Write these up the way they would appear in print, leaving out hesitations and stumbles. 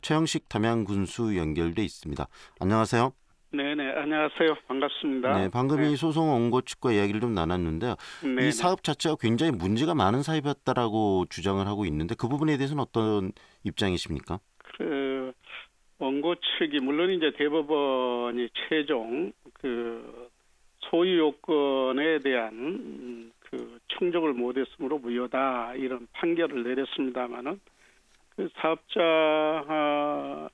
최영식 담양군수 연결돼 있습니다. 안녕하세요. 네네, 안녕하세요. 반갑습니다. 네, 방금 이 소송 원고 측과 이야기를 좀 나눴는데요. 네네. 이 사업 자체가 굉장히 문제가 많은 사업이었다라고 주장을 하고 있는데 그 부분에 대해서는 어떤 입장이십니까? 그 원고 측이 물론 이제 대법원이 최종 그 소유 요건에 대한 그 충족을 못했으므로 무효다 이런 판결을 내렸습니다마는 그 사업자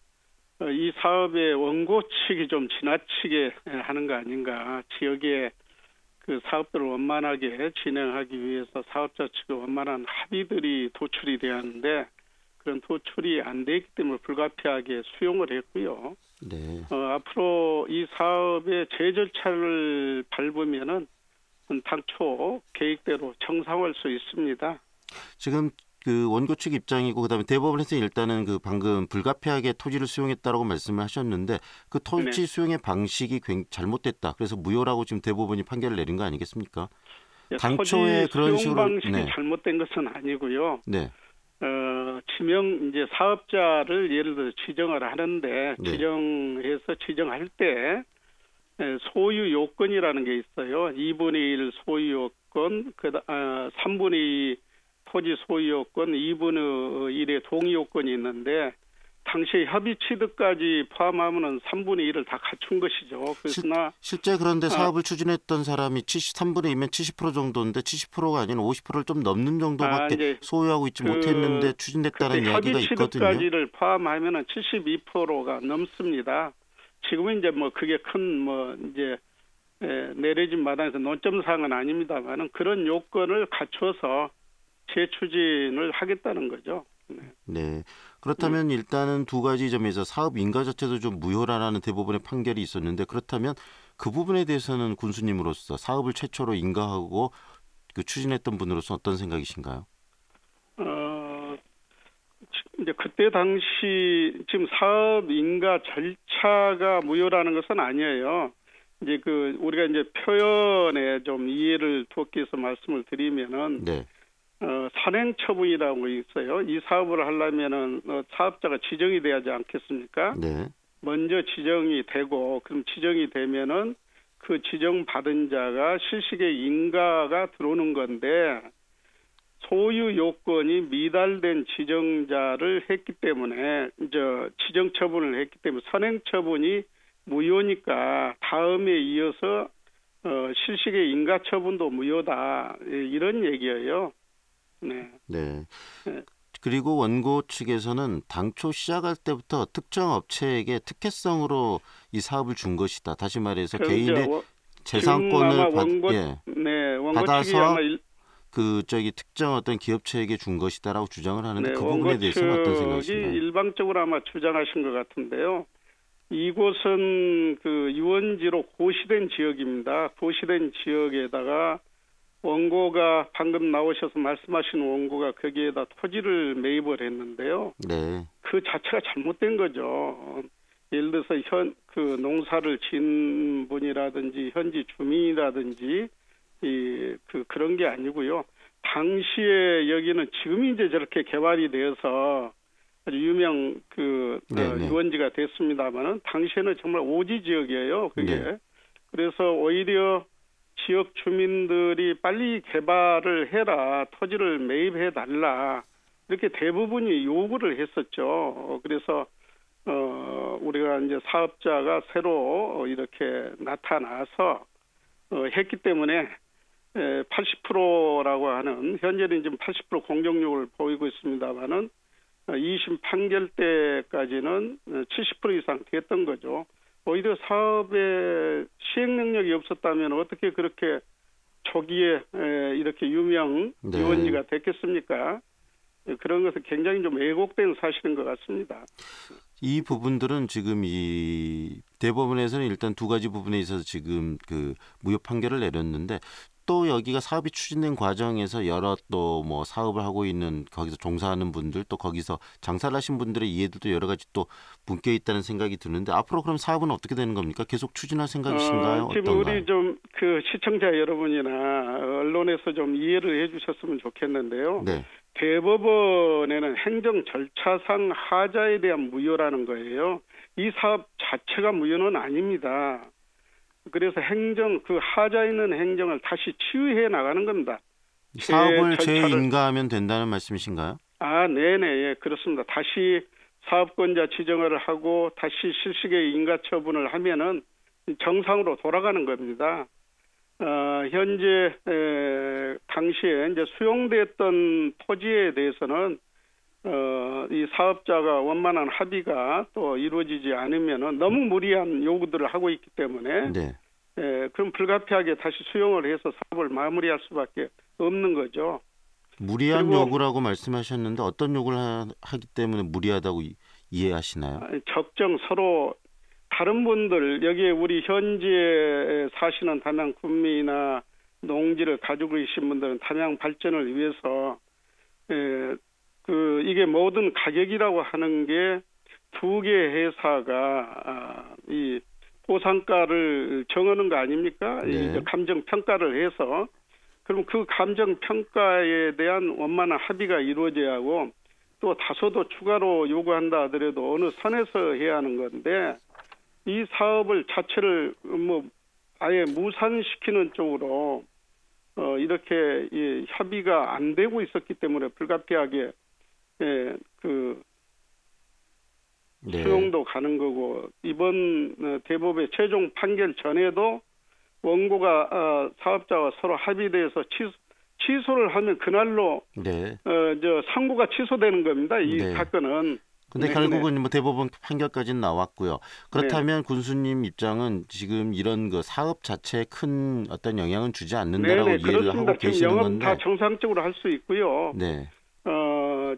이 사업의 원고 측이 좀 지나치게 하는 거 아닌가. 지역의 그 사업들을 원만하게 진행하기 위해서 사업자 측의 원만한 합의들이 도출이 되었는데 그런 도출이 안 되기 때문에 불가피하게 수용을 했고요. 네. 앞으로 이 사업의 제절차를 밟으면은 당초 계획대로 정상화할 수 있습니다. 지금 그 원고 측 입장이고 그다음에 대법원에서 일단은 그 방금 불가피하게 토지를 수용했다라고 말씀을 하셨는데 그 토지 수용의 방식이 잘못됐다. 그래서 무효라고 지금 대법원이 판결을 내린 거 아니겠습니까? 당초에 그런 식으로 방식이 잘못된 것은 아니고요. 네. 지명 이제 사업자를 예를 들어 지정을 하는데 네. 지정해서 지정할 때 소유 요건이라는 게 있어요. 2분의 1 소유 요건, 3분의 2 토지 소유 요건, 2분의 1의 동의 요건이 있는데 당시 협의 취득까지 포함하면은 3분의 1을 다 갖춘 것이죠. 그러나 실제 그런데 사업을 추진했던 사람이 3분의 2면 70% 정도인데 70%가 아닌 50%를 좀 넘는 정도밖에 소유하고 있지 못했는데 추진됐다는 이야기가 있거든요. 협의 취득까지를 포함하면은 72%가 넘습니다. 지금은 이제 뭐 그게 큰 이제 내려진 마당에서 논점 사항은 아닙니다만은 그런 요건을 갖춰서 재추진을 하겠다는 거죠. 네. 그렇다면 일단은 두 가지 점에서 사업 인가 자체도 좀 무효라는 대법원의 판결이 있었는데 그렇다면 그 부분에 대해서는 군수님으로서 사업을 최초로 인가하고 그 추진했던 분으로서 어떤 생각이신가요? 이제 그때 당시 지금 사업 인가 절차가 무효라는 것은 아니에요. 이제 그 우리가 이제 표현에 좀 이해를 돕기 위해서 말씀을 드리면은 네. 산행 처분이라고 있어요. 이 사업을 하려면은 사업자가 지정이 돼야 하지 않겠습니까? 네. 먼저 지정이 되고 그럼 지정이 되면은 그 지정 받은 자가 실시에 인가가 들어오는 건데 소유 요건이 미달된 지정자를 했기 때문에 이제 지정 처분을 했기 때문에 선행 처분이 무효니까 다음에 이어서 실시의 인가 처분도 무효다 이런 얘기예요. 네. 네. 그리고 원고 측에서는 당초 시작할 때부터 특정 업체에게 특혜성으로 이 사업을 준 것이다. 다시 말해서 개인의 재산권을 받아서 그 특정 어떤 기업체에게 준 것이다라고 주장을 하는데 그 부분에 대해서는 어떤 생각이신가요? 일방적으로 아마 주장하신 것 같은데요. 이곳은 그 유원지로 고시된 지역입니다. 고시된 지역에다가 원고가 방금 나오셔서 말씀하신 원고가 거기에다 토지를 매입을 했는데요. 네. 그 자체가 잘못된 거죠. 예를 들어서 그 농사를 지은 분이라든지 현지 주민이라든지 그런 게 아니고요. 당시에 여기는 지금 이제 저렇게 개발이 되어서 아주 유명 유원지가 됐습니다만은 당시에는 정말 오지 지역이에요. 그게. 네. 그래서 오히려 지역 주민들이 빨리 개발을 해라, 토지를 매입해 달라 이렇게 대부분이 요구를 했었죠. 그래서 우리가 이제 사업자가 새로 이렇게 나타나서 했기 때문에 80%라고 하는 현재는 지금 80% 공정률을 보이고 있습니다만은 2심 판결 때까지는 70% 이상 됐던 거죠. 오히려 사업에 시행 능력이 없었다면 어떻게 그렇게 초기에 이렇게 유명 유원지가 됐겠습니까? 그런 것은 굉장히 좀 왜곡된 사실인 것 같습니다. 이 부분들은 지금 이 대법원에서는 일단 두 가지 부분에 있어서 지금 그 무효 판결을 내렸는데 또 여기가 사업이 추진된 과정에서 여러 또 뭐 사업을 하고 있는 거기서 종사하는 분들 또 거기서 장사를 하신 분들의 이해도도 여러 가지 또 묶여 있다는 생각이 드는데 앞으로 그럼 사업은 어떻게 되는 겁니까? 계속 추진할 생각이신가요? 지금 어떤가요? 우리 좀 그 시청자 여러분이나 언론에서 좀 이해를 해주셨으면 좋겠는데요. 네. 대법원에는 행정 절차상 하자에 대한 무효라는 거예요. 이 사업 자체가 무효는 아닙니다. 그래서 그 하자 있는 행정을 다시 치유해 나가는 겁니다. 사업을 절차를 재인가하면 된다는 말씀이신가요? 네네, 예, 그렇습니다. 다시 사업권자 지정을 하고 다시 실시계 인가 처분을 하면은 정상으로 돌아가는 겁니다. 현재 당시에 이제 수용됐던 토지에 대해서는 이 사업자가 원만한 합의가 또 이루어지지 않으면은 너무 무리한 요구들을 하고 있기 때문에 네. 그럼 불가피하게 다시 수용을 해서 사업을 마무리할 수밖에 없는 거죠. 무리한 그리고 요구라고 말씀하셨는데 어떤 요구를 하기 때문에 무리하다고 이해하시나요? 적정 서로 다른 분들 여기에 우리 현지에 사시는 담양 군민이나 농지를 가지고 계신 분들은 담양 발전을 위해서 이게 모든 가격이라고 하는 게 두 개 회사가 이 보상가를 정하는 거 아닙니까? 네. 이제 감정 평가를 해서 그럼 그 감정 평가에 대한 원만한 합의가 이루어져야 하고 또 다소도 추가로 요구한다 하더라도 어느 선에서 해야 하는 건데 이 사업을 자체를 뭐 아예 무산시키는 쪽으로 이렇게 협의가 안 되고 있었기 때문에 불가피하게 네. 수용도 가는 거고 이번 대법의 최종 판결 전에도 원고가 사업자와 서로 합의돼서 취소를 하면 그날로 네. 상고가 취소되는 겁니다. 이 네. 사건은. 근데 네, 결국은 뭐 대법원 판결까지는 나왔고요. 그렇다면 군수님 입장은 지금 이런 그 사업 자체에 큰 어떤 영향은 주지 않는다라고 네네, 이해를 그렇습니다. 하고 계시는 지금 영업 건데. 다 정상적으로 할 수 있고요. 네.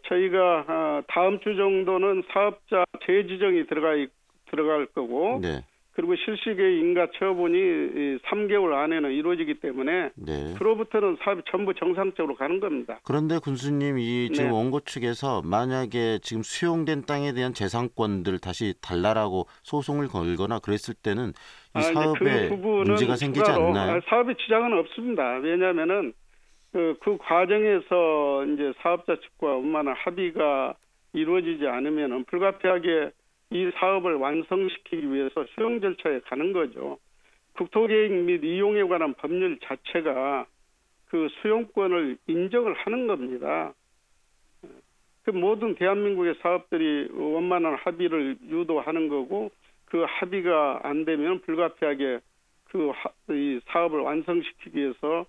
저희가 다음 주 정도는 사업자 재지정이 들어갈 거고 네. 그리고 실시계 인가 처분이 3개월 안에는 이루어지기 때문에 네. 그로부터는 사업이 전부 정상적으로 가는 겁니다. 그런데 군수님 이 지금 네. 원고 측에서 만약에 지금 수용된 땅에 대한 재산권들 다시 달라라고 소송을 걸거나 그랬을 때는 이 이제 사업에 그 부분은 문제가 생기지 추가로 않나요? 사업에 지장은 없습니다. 왜냐하면은 그 과정에서 이제 사업자 측과 원만한 합의가 이루어지지 않으면은 불가피하게 이 사업을 완성시키기 위해서 수용 절차에 가는 거죠. 국토계획 및 이용에 관한 법률 자체가 그 수용권을 인정을 하는 겁니다. 그 모든 대한민국의 사업들이 원만한 합의를 유도하는 거고 그 합의가 안 되면 불가피하게 이 사업을 완성시키기 위해서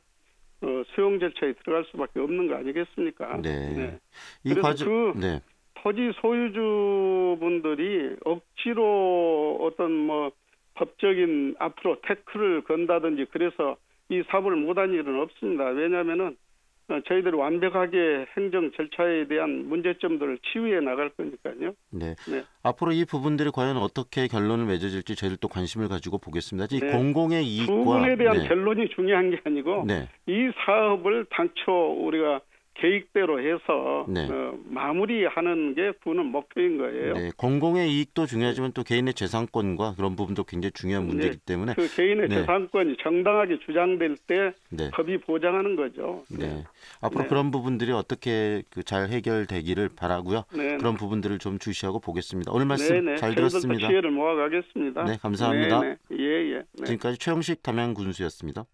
수용 절차에 들어갈 수밖에 없는 거 아니겠습니까? 네. 네. 이 그래서 과정 네. 토지 소유주분들이 억지로 어떤 뭐 법적인 앞으로 태클을 건다든지 그래서 이 사업을 못한 일은 없습니다. 왜냐하면은 저희들이 완벽하게 행정 절차에 대한 문제점들을 치유해 나갈 거니까요. 네. 네. 앞으로 이 부분들이 과연 어떻게 결론을 맺어질지 저희들 또 관심을 가지고 보겠습니다. 이 네. 공공의 이익과 부분에 대한 네. 결론이 중요한 게 아니고 네. 이 사업을 당초 우리가 계획대로 해서 네. 마무리하는 게 그는 목표인 거예요. 네, 공공의 이익도 중요하지만 또 개인의 재산권과 그런 부분도 굉장히 중요한 문제이기 때문에 그 개인의 네. 재산권이 정당하게 주장될 때 네. 법이 보장하는 거죠. 네. 앞으로 네. 그런 부분들이 어떻게 잘 해결되기를 바라고요. 네. 그런 부분들을 좀 주시하고 보겠습니다. 오늘 말씀 네네. 잘 저희들도 들었습니다. 기회를 모아가겠습니다. 네, 감사합니다. 네네. 예. 네. 지금까지 최영식 담양군수였습니다.